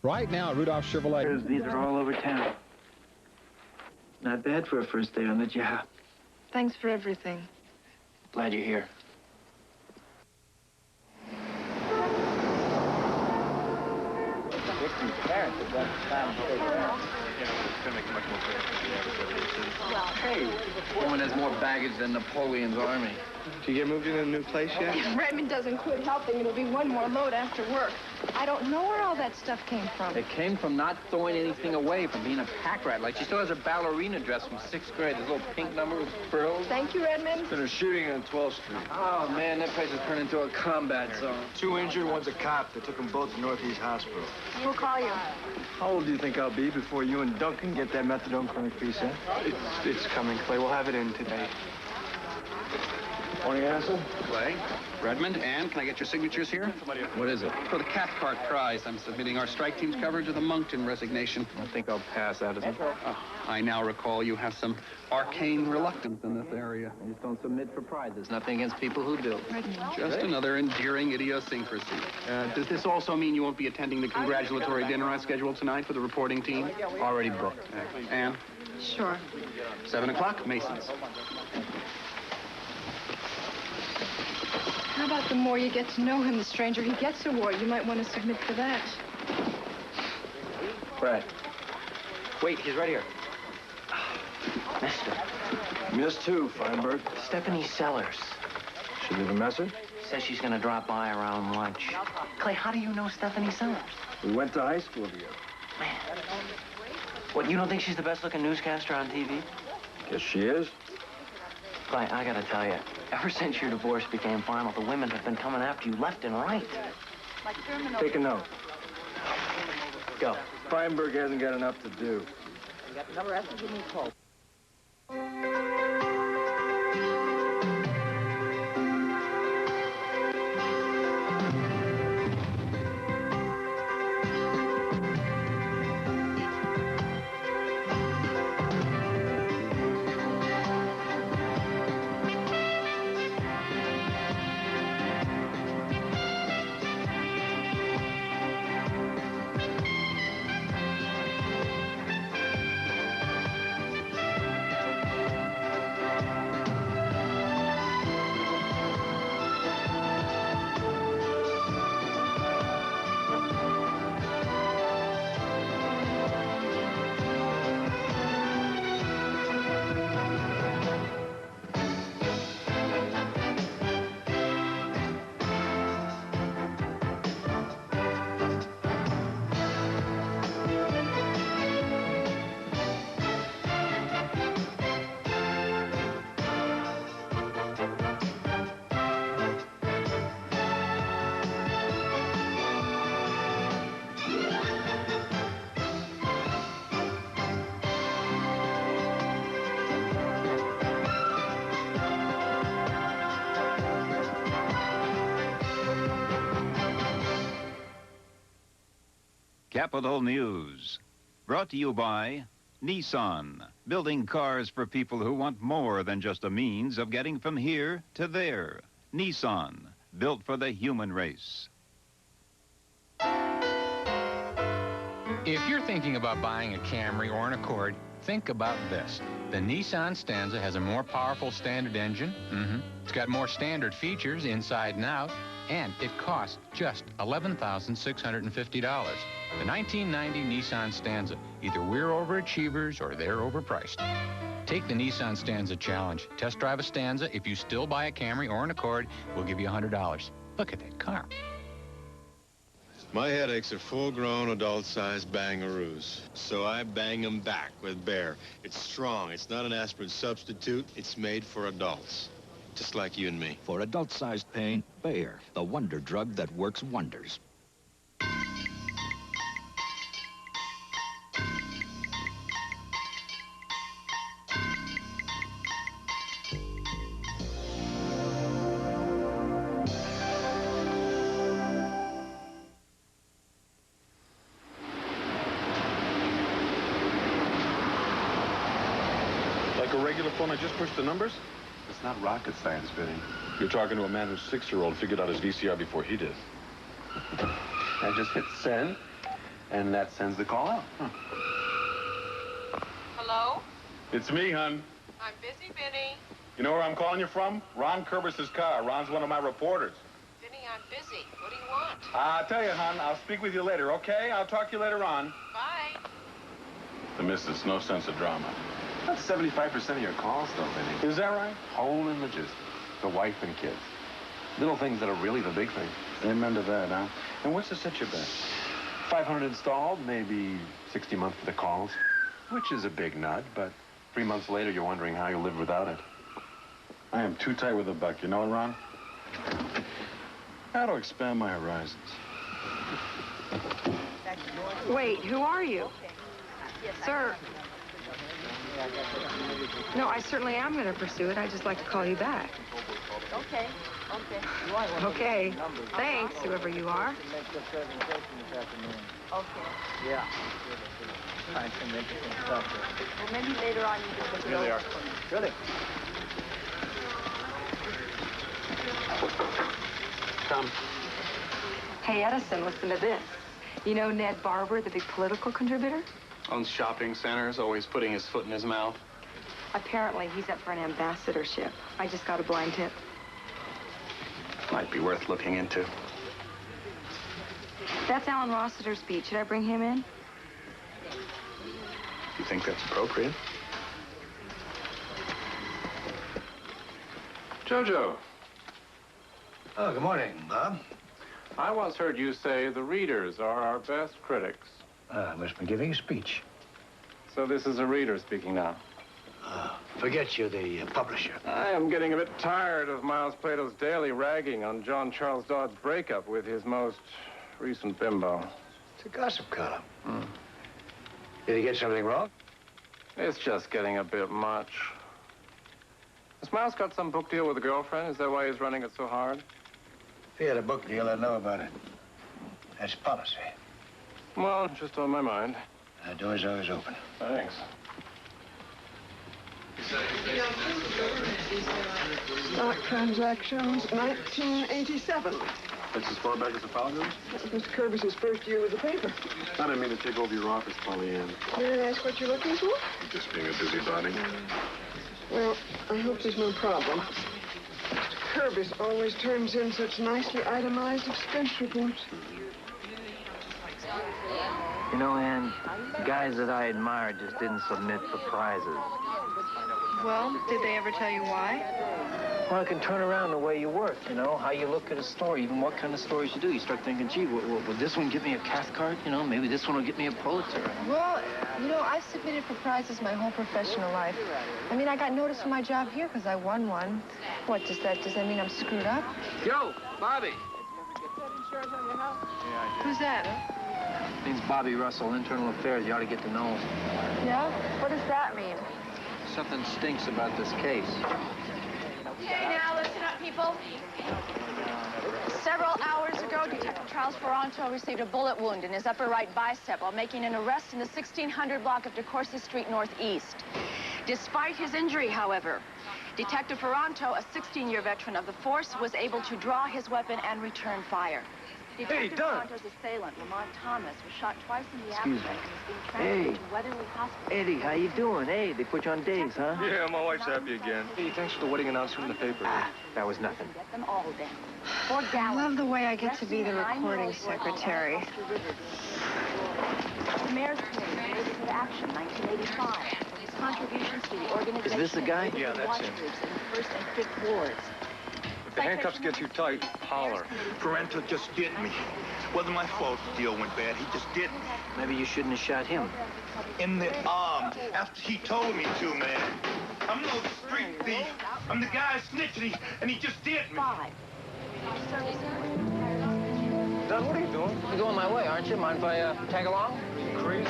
Right now at Rudolph Chevrolet. These are all over town. Not bad for a first day on the job. Thanks for everything. Glad you're here. Victim's parents have got the time to take care of. Hey, woman has more baggage than Napoleon's army. Did you get moved into a new place yet? If Redmond doesn't quit helping, it'll be one more load after work. I don't know where all that stuff came from. It came from not throwing anything away, from being a pack rat. Like, she still has her ballerina dress from 6th grade. This little pink number with frills. Thank you, Redmond. Been a shooting on 12th Street. Oh, man, that place has turned into a combat zone. 2 injured, one's a cop. They took them both to Northeast Hospital. We'll call you. How old do you think I'll be before you and Duncan get that methadone clinic piece in? It's coming, Clay. We'll have it in today. Morning, Edison. Clay, Redmond, Ann, can I get your signatures here? What is it? For the Cathcart Prize, I'm submitting our strike team's coverage of the Moncton resignation. I think I'll pass, Edison. I now recall you have some arcane reluctance in this area. I just don't submit for pride. There's nothing against people who do. Just another endearing idiosyncracy. Does this also mean you won't be attending the congratulatory dinner I scheduled tonight for the reporting team? Already booked. Ann? Sure. 7 o'clock, Mason's. How about the more you get to know him, the stranger he gets award? You might want to submit for that. Brad. Wait, he's right here. Mister. Missed who, Fineberg? Stephanie Sellers. She leave a message? Says she's going to drop by around lunch. Clay, how do you know Stephanie Sellers? We went to high school together. Man. What, you don't think she's the best-looking newscaster on TV? Guess she is. Clay, I got to tell you, ever since your divorce became final, the women have been coming after you left and right. Take a note. Go. Fineberg hasn't got enough to do. You got the number, Edison? Give me a call. Capital News, brought to you by Nissan, building cars for people who want more than just a means of getting from here to there. Nissan, built for the human race. If you're thinking about buying a Camry or an Accord, think about this. The Nissan Stanza has a more powerful standard engine. It's got more standard features inside and out, and it costs just $11,650. The 1990 Nissan Stanza. Either we're overachievers or they're overpriced. Take the Nissan Stanza challenge. Test drive a Stanza. If you still buy a Camry or an Accord, we'll give you $100. Look at that car. My headaches are full-grown, adult-sized bangaroos. So I bang them back with Bear. It's strong. It's not an aspirin substitute. It's made for adults. Just like you and me. For adult-sized pain, Bayer, the wonder drug that works wonders. Like a regular phone, I just pushed the numbers? It's not rocket science, Vinnie. You're talking to a man whose 6-year-old figured out his VCR before he did. I just hit send, And that sends the call out. Huh. Hello? It's me, hon. I'm busy, Vinnie. You know where I'm calling you from? Ron Kurbis's car. Ron's one of my reporters. Vinnie, I'm busy. What do you want? I'll tell you, hon. I'll speak with you later, okay? I'll talk to you later on. Bye. The missus, no sense of drama. That's 75% of your calls, though, Vinnie. Is that right? Whole and logistics. The wife and kids. Little things that are really the big thing. Amen to that, huh? And what's to set you back? 500 installed, maybe 60 a month for the calls, which is a big nut, but 3 months later, you're wondering how you'll live without it. I am too tight with the buck. You know it, Ron? How to expand my horizons. Wait, who are you? Sir. No, I certainly am going to pursue it. I'd just like to call you back. Okay. Okay. Thanks, whoever you are. Okay. Yeah. Find some interesting stuff here. Well, maybe later on you can look it Here they over. are. Really? Come. Hey, Edison, listen to this. You know Ned Barber, the big political contributor? Owns shopping centers, always putting his foot in his mouth. Apparently, he's up for an ambassadorship. I just got a blind tip. Might be worth looking into. That's Alan Rossiter's speech. Should I bring him in? You think that's appropriate? Jojo. Oh, good morning, Bob. I once heard you say the readers are our best critics. I must be giving a speech. So this is a reader speaking now. Forget you, the publisher. I am getting a bit tired of Miles Plato's daily ragging on John Charles Dodd's breakup with his most recent bimbo. It's a gossip column. Did he get something wrong? It's just getting a bit much. Has Miles got some book deal with a girlfriend? Is that why he's running it so hard? If he had a book deal, I'd know about it. That's policy. Well, just on my mind. The door's always open. Thanks. Stock transactions, 1987. That's as far back as the file goes? That was Mr. Kurbis's first year with the paper. I didn't mean to take over your office, Polly Ann. May I ask what you're looking for? Just being a busybody. Well, I hope there's no problem. Mr. Kurbis always turns in such nicely itemized expense reports. You know, Ann, guys that I admire just didn't submit for prizes. Well, did they ever tell you why? Well, it can turn around the way you work, you know, how you look at a story, even what kind of stories you do. You start thinking, gee, would this one get me a Cathcart? You know, maybe this one will get me a Pulitzer. Well, you know, I've submitted for prizes my whole professional life. I mean, I got noticed for my job here because I won one. What, does that mean I'm screwed up? Yo, Bobby. Who's that? Means Bobby Russell, Internal Affairs. You ought to get to know him. Yeah? What does that mean? Something stinks about this case. Okay, now listen up, people. Several hours ago, Detective Charles Ferranto received a bullet wound in his upper right bicep while making an arrest in the 1600 block of DeCourcy Street Northeast. Despite his injury, however, Detective Ferranto, a 16-year veteran of the force, was able to draw his weapon and return fire. Detective Ferranto's assailant, Lamont Thomas, was shot twice in the abdomen and is being transferred to Weatherly Hospital. Eddie, how you doing? Hey, they put you on days, huh? Yeah, my wife's happy again. Hey, thanks for the wedding announcement in the paper. That was nothing. Get them all down. I love the way I get to be the recording secretary. The Mayor's Committee, Neighborhood Action, 1985. His contributions to the organization. Is this the guy? Yeah, that's him. Groups in the 1st and 5th wards. If the handcuffs get too tight, holler. Ferranto just did me. Wasn't my fault the deal went bad. He just did me. Maybe you shouldn't have shot him. In the arm, after he told me to, man. I'm no street thief. I'm the guy snitching, and he just did me. Dunne, what are you doing? You're going my way, aren't you? Mind if I tag along? You crazy?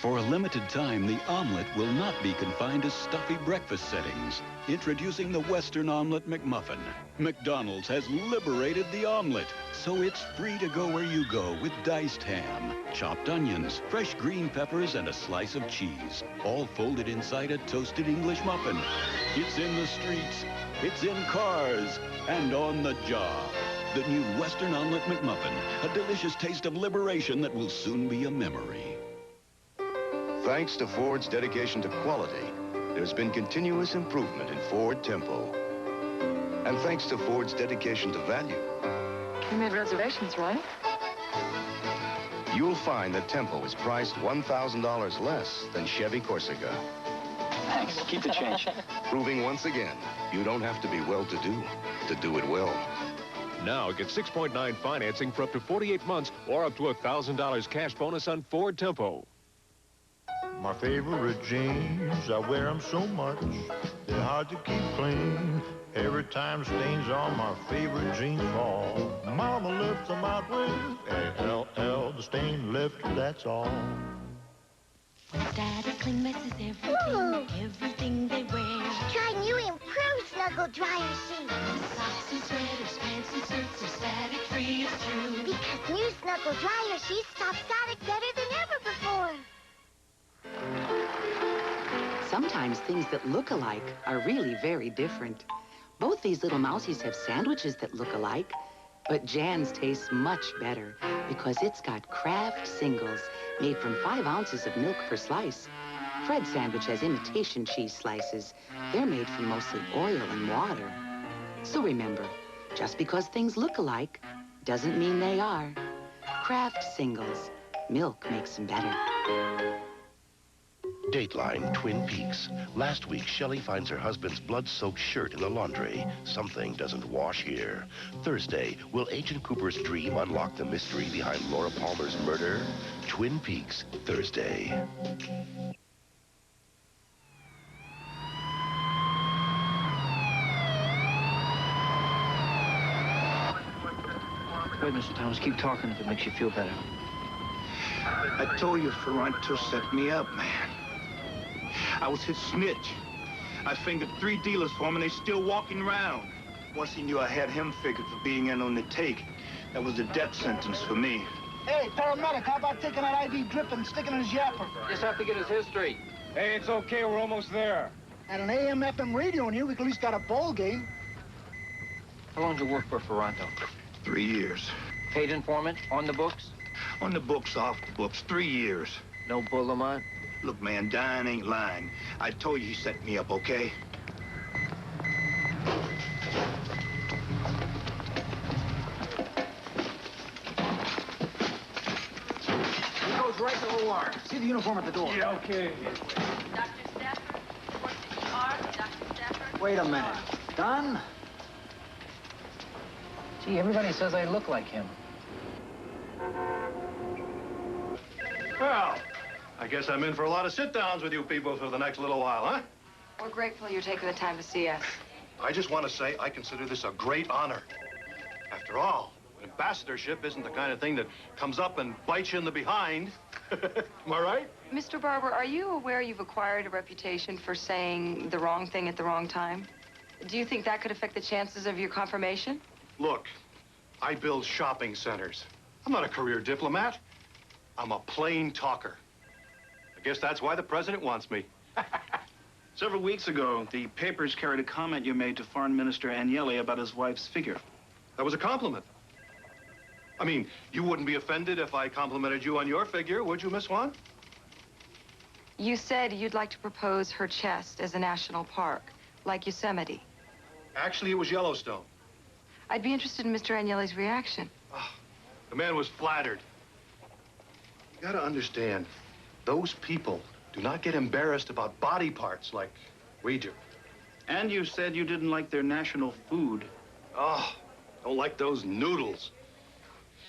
For a limited time, the omelet will not be confined to stuffy breakfast settings. Introducing the Western Omelet McMuffin. McDonald's has liberated the omelet, so it's free to go where you go with diced ham, chopped onions, fresh green peppers, and a slice of cheese, all folded inside a toasted English muffin. It's in the streets, it's in cars, and on the job. The new Western Omelet McMuffin, a delicious taste of liberation that will soon be a memory. Thanks to Ford's dedication to quality, there's been continuous improvement in Ford Tempo. And thanks to Ford's dedication to value, You made reservations, right? you'll find that Tempo is priced $1,000 less than Chevy Corsica. Thanks. Keep the change. Proving once again, you don't have to be well-to-do to do it well. Now get 6.9 financing for up to 48 months or up to $1,000 cash bonus on Ford Tempo. My favorite jeans, I wear them so much, they're hard to keep clean. Every time stains on my favorite jeans fall, Mama left them out with A-L-L, the stain left, that's all. Daddy clean messes everything, everything they wear. Try new improved Snuggle Dryer Sheets. Socks and sweaters, pants and suits are static-free, it's true. Because new Snuggle Dryer Sheets stop static better than ever before. Sometimes things that look alike are really very different. Both these little mousies have sandwiches that look alike, but Jan's tastes much better because it's got Kraft singles made from 5 ounces of milk per slice. Fred's sandwich has imitation cheese slices. They're made from mostly oil and water. So remember, just because things look alike doesn't mean they are. Kraft singles. Milk makes them better. Dateline, Twin Peaks. Last week, Shelley finds her husband's blood-soaked shirt in the laundry. Something doesn't wash here. Thursday, will Agent Cooper's dream unlock the mystery behind Laura Palmer's murder? Twin Peaks, Thursday. Wait, Mr. Thomas, keep talking if it makes you feel better. I told you Ferranto set me up, man. I was his snitch. I fingered 3 dealers for him, and they're still walking around. Once he knew I had him figured for being in on the take, that was a death sentence for me. Hey, paramedic, how about taking that IV drip and sticking in his yapper? Just have to get his history. Hey, it's okay. We're almost there. And an AM/FM radio in here, we at least got a ball game. How long did you work for Ferranto? 3 years. Paid informant? On the books? On the books, off the books, 3 years. No bull Lamont? Look, man, Dunne ain't lying. I told you he set me up, okay? He goes right to OR. See the uniform at the door. Yeah, okay. Dr. Stafford, report to ER. Dr. Stafford. Wait a minute. Dunne? Gee, everybody says I look like him. Well, I guess I'm in for a lot of sit-downs with you people for the next little while, huh? We're grateful you're taking the time to see us. I just want to say I consider this a great honor. After all, ambassadorship isn't the kind of thing that comes up and bites you in the behind. Am I right? Mr. Barber, are you aware you've acquired a reputation for saying the wrong thing at the wrong time? Do you think that could affect the chances of your confirmation? Look, I build shopping centers. I'm not a career diplomat. I'm a plain talker. I guess that's why the president wants me. Several weeks ago, the papers carried a comment you made to Foreign Minister Agnelli about his wife's figure. That was a compliment. I mean, you wouldn't be offended if I complimented you on your figure, would you, Miss Swann? You said you'd like to propose her chest as a national park, like Yosemite. Actually, it was Yellowstone. I'd be interested in Mr. Agnelli's reaction. The man was flattered. You gotta understand, those people do not get embarrassed about body parts like we do. And you said you didn't like their national food. Oh, don't like those noodles.